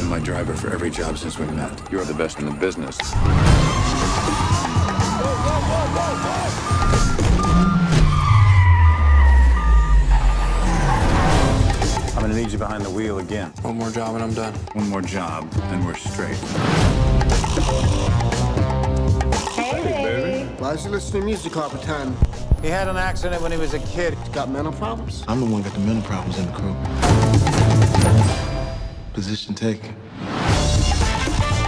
been my driver for every job since we met. You're the best in the business. I'm gonna need you behind the wheel again. One more job and I'm done. One more job, and we're straight. Hey. Why is he listening to music all the time? He had an accident when he was a kid. He's got mental problems? I'm the one got the mental problems in the crew. Position taken.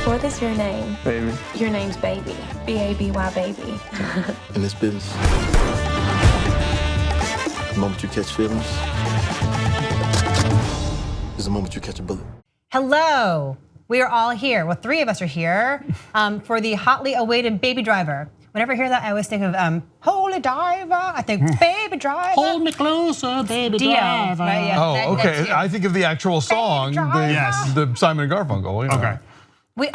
What is your name? Baby. Your name's Baby. B-A-B-Y, baby. In this business, the moment you catch feelings is the moment you catch a bullet. Hello, we are all here. Well, 3 of us are here for the hotly awaited Baby Driver. Whenever I hear that, I always think of Holy Diver. I think Baby Driver. Hold me closer, baby driver. Right, yeah, Oh, okay. I think of the actual song, the Simon and Garfunkel. You know. Okay. We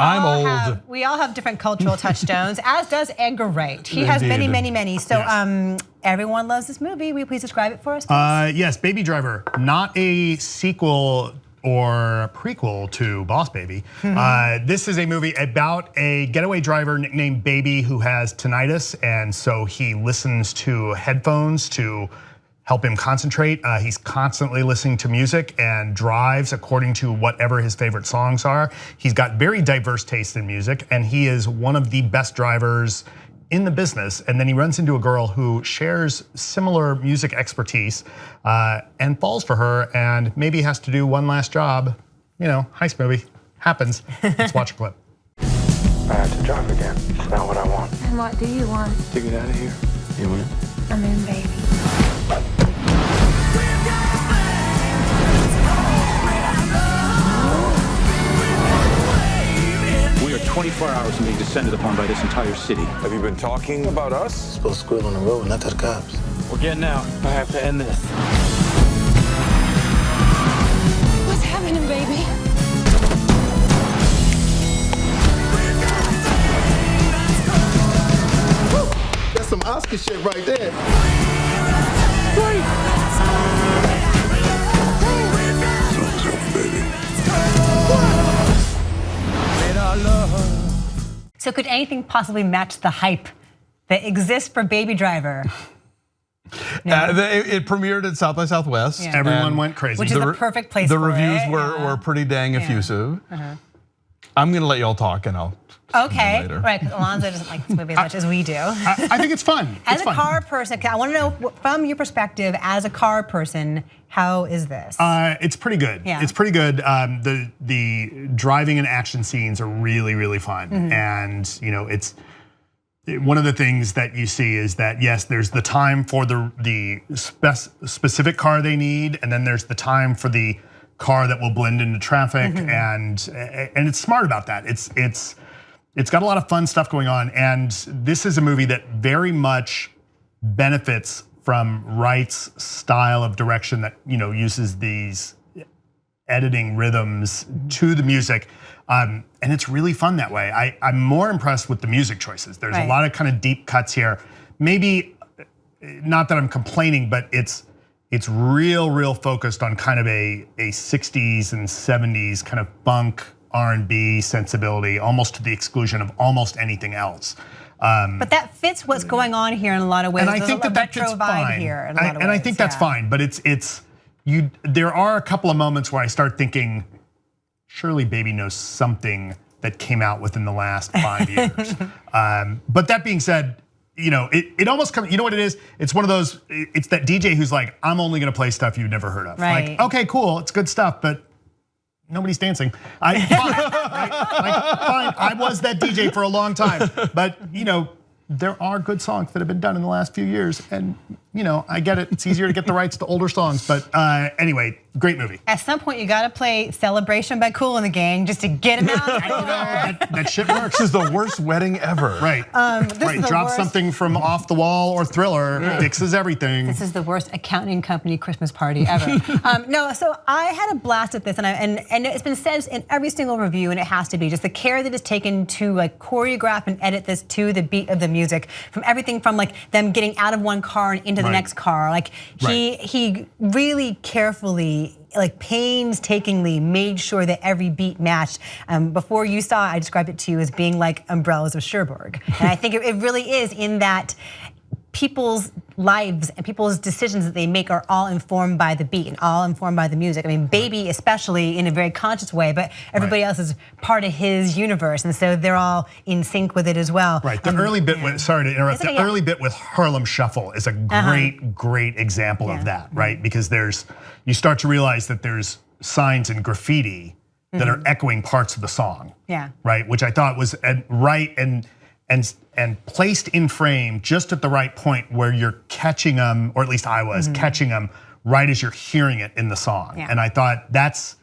all have different cultural touchstones, as does Edgar Wright. He has many, many, many. So everyone loves this movie. Will you please describe it for us, please? Yes, Baby Driver, not a sequel or prequel to Boss Baby. This is a movie about a getaway driver nicknamed Baby who has tinnitus, and so he listens to headphones to help him concentrate. He's constantly listening to music and drives according to whatever his favorite songs are. He's got very diverse taste in music, and he is one of the best drivers in the business. And then he runs into a girl who shares similar music expertise and falls for her, and maybe has to do one last job. You know, heist movie, happens. Let's watch a clip. I have to drive again. It's not what I want. And what do you want? To get out of here. You win. I mean, baby. We are 24 hours from being descended upon by this entire city. Have you been talking about us? Supposed to squeal on the road, not to the cops. We're getting out. I have to end this. What's happening, baby? That's some Oscar shit right there. Song's over, baby. So could anything possibly match the hype that exists for Baby Driver? No. It premiered at South by Southwest. Yeah. Everyone went crazy. Which is the perfect place for it. The reviews were pretty dang effusive. I'm gonna let y'all talk and I'll Okay, later. right, because Alonzo doesn't like this movie as much as we do. I think it's fun. As a car person, I want to know from your perspective as a car person, how is this? It's pretty good. Yeah. It's pretty good. The driving and action scenes are really, really fun. And you know, it's one of the things that you see is that yes, there's the time for the specific car they need, and then there's the time for the car that will blend into traffic, and it's smart about that. It's got a lot of fun stuff going on, and this is a movie that very much benefits from Wright's style of direction that, you know, uses these editing rhythms to the music, and it's really fun that way. I'm more impressed with the music choices. There's a lot of kind of deep cuts here. Maybe not that I'm complaining, but it's real focused on kind of a 60s and 70s kind of funk R&B sensibility, almost to the exclusion of almost anything else. But that fits what's going on here in a lot of ways. And I think There's that a retro fits vibe fine. here in a lot of And ways. I think that's fine, but there are a couple of moments where I start thinking, surely Baby knows something that came out within the last 5 years. But that being said, you know, it almost comes, you know what it is? It's one of those, it's that DJ who's like, I'm only gonna play stuff you've never heard of. Right. Like, okay, cool, it's good stuff, but nobody's dancing. Fine, right? Like, fine, I was that DJ for a long time. But you know, there are good songs that have been done in the last few years, and you know, I get it. It's easier to get the rights to older songs, but anyway, great movie. At some point, you got to play "Celebration" by Kool and the Gang just to get him out. That shit works. This is the worst wedding ever. Right. Right. Drop something from Off the Wall or Thriller, fixes everything. This is the worst accounting company Christmas party ever. No, so I had a blast at this, and it's been said in every single review, and it has to be just the care that is taken to like choreograph and edit this to the beat of the music, from everything from like them getting out of one car and into the next car. Like he really carefully, like painstakingly made sure that every beat matched. Before you saw, I described it to you as being like umbrellas of Cherbourg. And I think it really is in that people's lives and people's decisions that they make are all informed by the beat and all informed by the music. I mean, Baby especially in a very conscious way, but everybody else is part of his universe, and so they're all in sync with it as well. Right. The early bit with, sorry to interrupt, the early bit with Harlem Shuffle is a great example of that, right? Because you start to realize that there's signs and graffiti that are echoing parts of the song. Yeah. Right, which I thought was right and placed in frame just at the right point where you're catching them, or at least I was catching them right as you're hearing it in the song. And I thought it's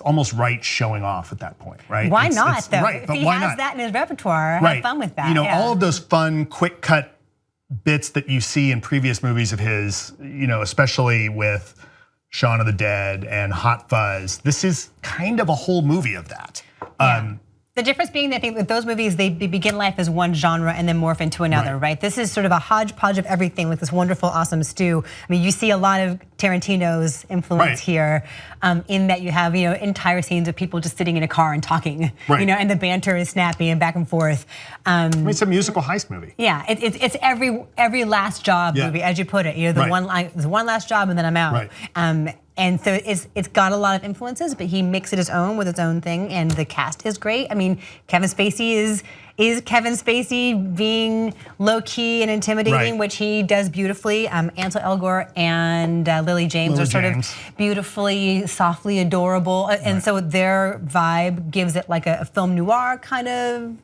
almost right showing off at that point, right? Why not though? Right, if he has that in his repertoire, have fun with that. You know, all of those fun, quick cut bits that you see in previous movies of his, you know, especially with Shaun of the Dead and Hot Fuzz. This is kind of a whole movie of that. The difference being that I think with those movies, they begin life as one genre and then morph into another, right? This is sort of a hodgepodge of everything, like this wonderful, awesome stew. I mean, you see a lot of Tarantino's influence here, in that you have, you know, entire scenes of people just sitting in a car and talking, you know, and the banter is snappy and back and forth. It's a musical heist movie. Yeah, it's every last job movie, as you put it. You know, the one last job and then I'm out. And so it's got a lot of influences, but he makes it his own with its own thing, and the cast is great. I mean, Kevin Spacey is Kevin Spacey being low key and intimidating, which he does beautifully. Ansel Elgort and Lily James are sort of beautifully, softly adorable, and so their vibe gives it like a film noir kind of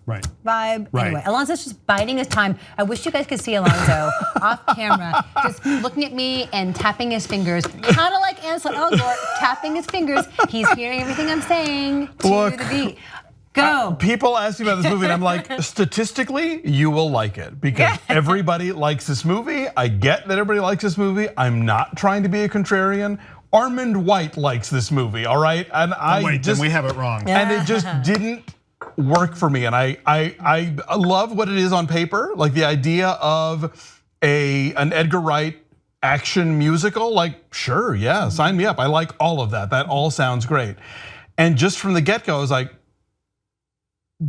vibe. Anyway, Alonso's just biding his time. I wish you guys could see Alonso off camera, just looking at me and tapping his fingers, kind of like Ansel Elgort tapping his fingers. He's hearing everything I'm saying to the beat. Go. People ask me about this movie and I'm like, statistically, you will like it because everybody likes this movie. I get that everybody likes this movie. I'm not trying to be a contrarian. Armand White likes this movie, all right? And then we have it wrong. And it just didn't work for me. And I love what it is on paper, like the idea of an Edgar Wright action musical, like sure, yeah, sign me up. I like all of that. That all sounds great. And just from the get-go, I was like,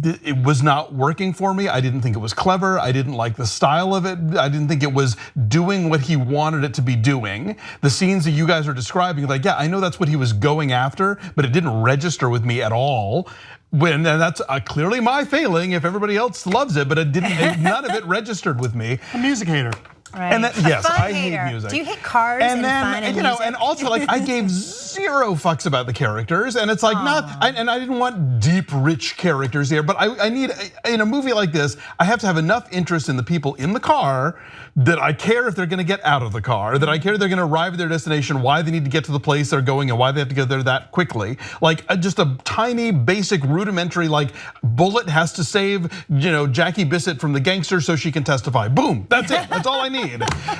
it was not working for me. I didn't think it was clever. I didn't like the style of it. I didn't think it was doing what he wanted it to be doing. The scenes that you guys are describing, like, yeah, I know that's what he was going after, but it didn't register with me at all. And that's clearly my failing if everybody else loves it, but it didn't. None of it registered with me. A music hater. Right. And yes, I hate music. Do you hate cars and then, fun and you know, music? and also like I gave zero fucks about the characters, and it's like and I didn't want deep, rich characters here. But I need in a movie like this, I have to have enough interest in the people in the car that I care if they're going to get out of the car, that I care if they're going to arrive at their destination, why they need to get to the place they're going, and why they have to get there that quickly. Like just a tiny, basic, rudimentary, like Bullet has to save, you know, Jackie Bissett from the gangster so she can testify. Boom, that's it. That's all I need.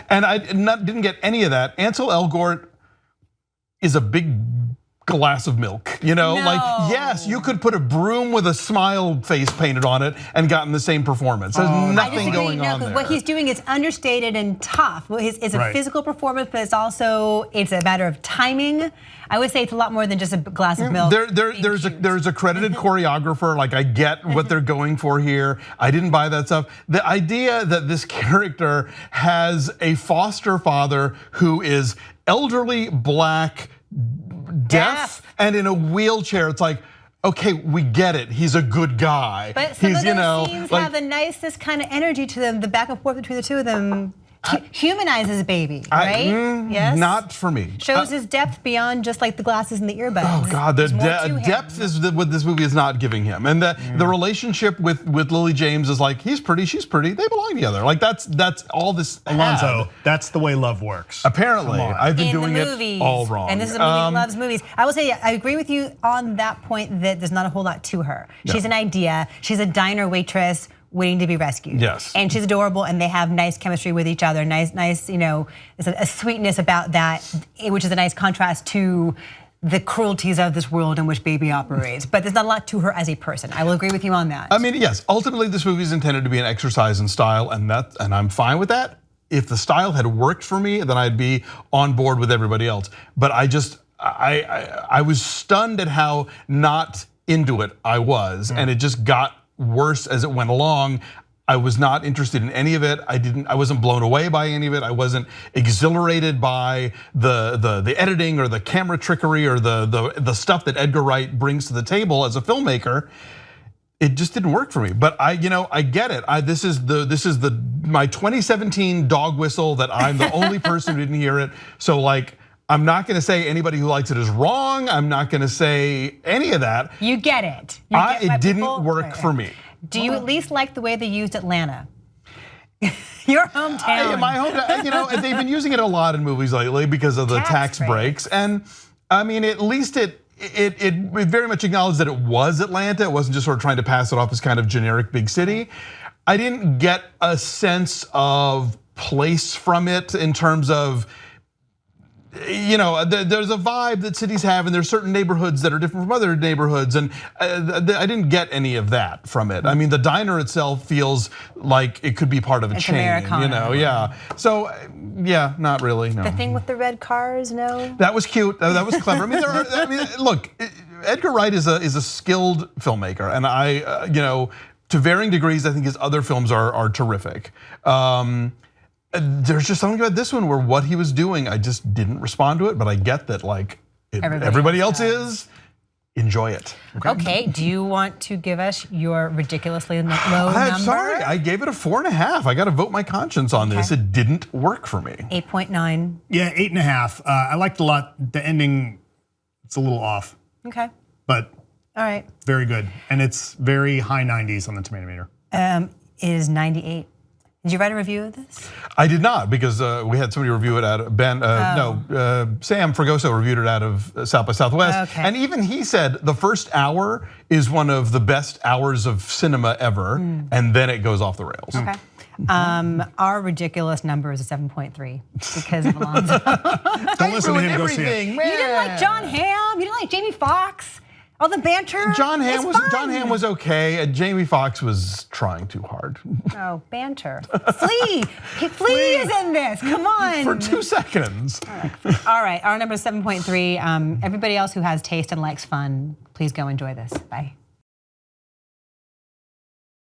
And I didn't get any of that. Ansel Elgort is a big glass of milk, you know? Like, yes, you could put a broom with a smile face painted on it and gotten the same performance. There's nothing going on there. What he's doing is understated and tough. It's a physical performance, but it's a matter of timing. I would say it's a lot more than just a glass of milk. There's a credited choreographer. Like I get what they're going for here. I didn't buy that stuff. The idea that this character has a foster father who is elderly, black, deaf, and in a wheelchair, it's like, okay, we get it. He's a good guy. But some of those scenes have the nicest kind of energy to them. The back and forth between the two of them humanizes Baby, right? Yes. Not for me. Shows his depth beyond just like the glasses and the earbuds. Oh God, the depth is what this movie is not giving him, and the relationship with Lily James is like he's pretty, she's pretty, they belong together. Like that's all this. Alonso, that's the way love works. Apparently, I've been doing it all wrong. And this is a movie that loves movies. I will say, I agree with you on that point that there's not a whole lot to her. She's an idea. She's a diner waitress waiting to be rescued. Yes. And she's adorable and they have nice chemistry with each other. Nice, you know, there's a sweetness about that, which is a nice contrast to the cruelties of this world in which Baby operates. But there's not a lot to her as a person. I will agree with you on that. I mean, yes, ultimately this movie is intended to be an exercise in style and I'm fine with that. if the style had worked for me, then I'd be on board with everybody else. But I was stunned at how not into it I was, and it just got worse as it went along. I was not interested in any of it. I wasn't blown away by any of it. I wasn't exhilarated by the editing or the camera trickery or the stuff that Edgar Wright brings to the table as a filmmaker. It just didn't work for me. But I get it. This is my 2017 dog whistle that I'm the only person who didn't hear it. So like, I'm not gonna say anybody who likes it is wrong. I'm not gonna say any of that. You get it. It didn't work for me. Do you at least like the way they used Atlanta? Your hometown. My hometown, they've been using it a lot in movies lately because of the tax breaks. And I mean, at least it very much acknowledged that it was Atlanta. It wasn't just sort of trying to pass it off as kind of generic big city. I didn't get a sense of place from it in terms of, there's a vibe that cities have, and there's certain neighborhoods that are different from other neighborhoods, and I didn't get any of that from it. I mean, the diner itself feels like it could be part of a chain, Americana. yeah. So, yeah, not really, no. The thing with the red cars, no? That was cute, that was clever. Look, Edgar Wright is a skilled filmmaker, and I, to varying degrees, I think his other films are terrific. There's just something about this one where what he was doing, I just didn't respond to it, but I get that like everybody else is. Enjoy it. Okay, do you want to give us your ridiculously low number? I'm sorry, I gave it a 4.5. I got to vote my conscience on this. It didn't work for me. 8.9. Yeah, 8.5. I liked a lot. The ending, it's a little off. Okay. But all right. Very good, and it's very high 90s on the tomato meter. It is 98. Did you write a review of this? I did not, because we had somebody review it out of Sam Fragoso reviewed it out of South by Southwest. Okay. And even he said the first hour is one of the best hours of cinema ever, and then it goes off the rails. Okay. Our ridiculous number is a 7.3 because of Alonzo. Don't listen to him, go see it. You didn't like John Hamm, you didn't like Jamie Foxx. All the banter. John Hamm was okay. Jamie Foxx was trying too hard. Oh, banter. Flea is in this. Come on. For 2 seconds. All right. Our number is 7.3. Everybody else who has taste and likes fun, please go enjoy this. Bye.